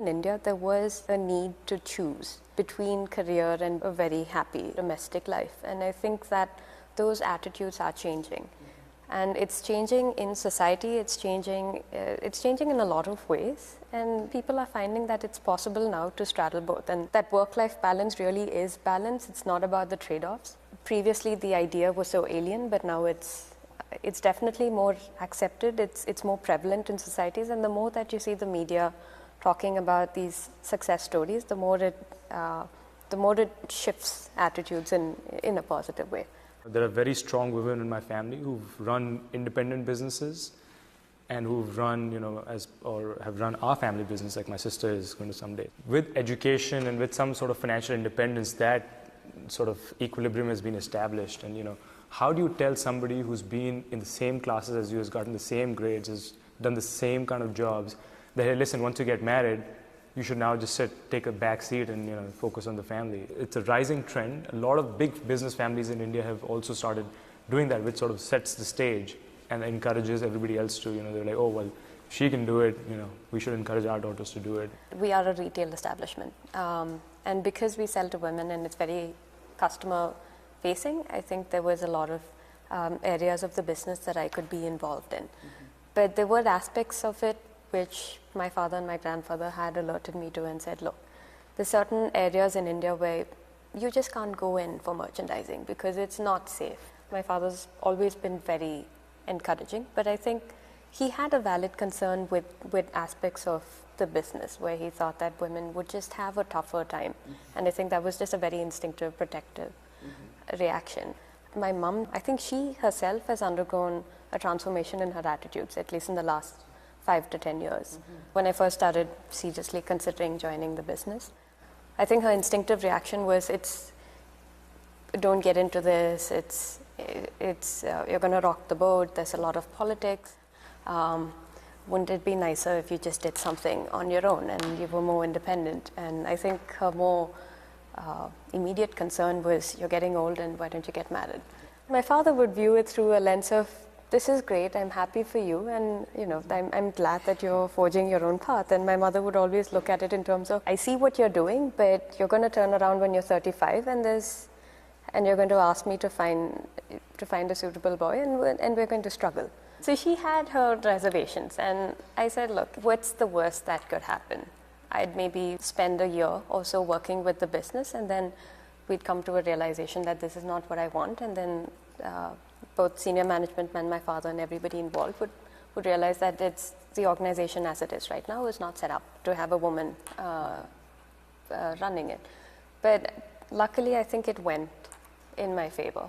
In India, there was a need to choose between career and a very happy domestic life. And I think that those attitudes are changing. And it's changing in society, it's changing in a lot of ways. And people are finding that it's possible now to straddle both. And that work-life balance really is balance. It's not about the trade-offs. Previously, the idea was so alien, but now it's definitely more accepted. It's more prevalent in societies. And the more that you see the media talking about these success stories, the more it shifts attitudes in a positive way. There are very strong women in my family who've run independent businesses and who've run, or have run our family business, like my sister is going to someday. With education and with some sort of financial independence, that sort of equilibrium has been established. And, how do you tell somebody who's been in the same classes as you, has gotten the same grades, has done the same kind of jobs, that, hey, listen, once you get married, you should now just take a back seat and focus on the family. It's a rising trend. A lot of big business families in India have also started doing that, which sort of sets the stage and encourages everybody else to, they're like, oh, well, she can do it, we should encourage our daughters to do it. We are a retail establishment. And because we sell to women and it's very customer facing, I think there was a lot of areas of the business that I could be involved in. But there were aspects of it which my father and my grandfather had alerted me to and said, look, there's certain areas in India where you just can't go in for merchandising because it's not safe. My father's always been very encouraging, but I think he had a valid concern with aspects of the business where he thought that women would just have a tougher time. And I think that was just a very instinctive, protective reaction. My mum, I think she herself has undergone a transformation in her attitudes, at least in the last 5 to 10 years. When I first started seriously considering joining the business, I think her instinctive reaction was, don't get into this, you're going to rock the boat, there's a lot of politics. Wouldn't it be nicer if you just did something on your own and you were more independent? And I think her more immediate concern was, you're getting old and why don't you get married? My father would view it through a lens of, this is great, I'm happy for you, and I'm glad that you're forging your own path. And my mother would always look at it in terms of, I see what you're doing, but you're going to turn around when you're 35 and you're going to ask me to find a suitable boy, and we're going to struggle. So she had her reservations, and I said, look, what's the worst that could happen? I'd maybe spend a year or so working with the business, and then we'd come to a realization that this is not what I want, and then both senior management and my father and everybody involved would realize that the organization as it is right now is not set up to have a woman running it. But luckily, I think it went in my favor.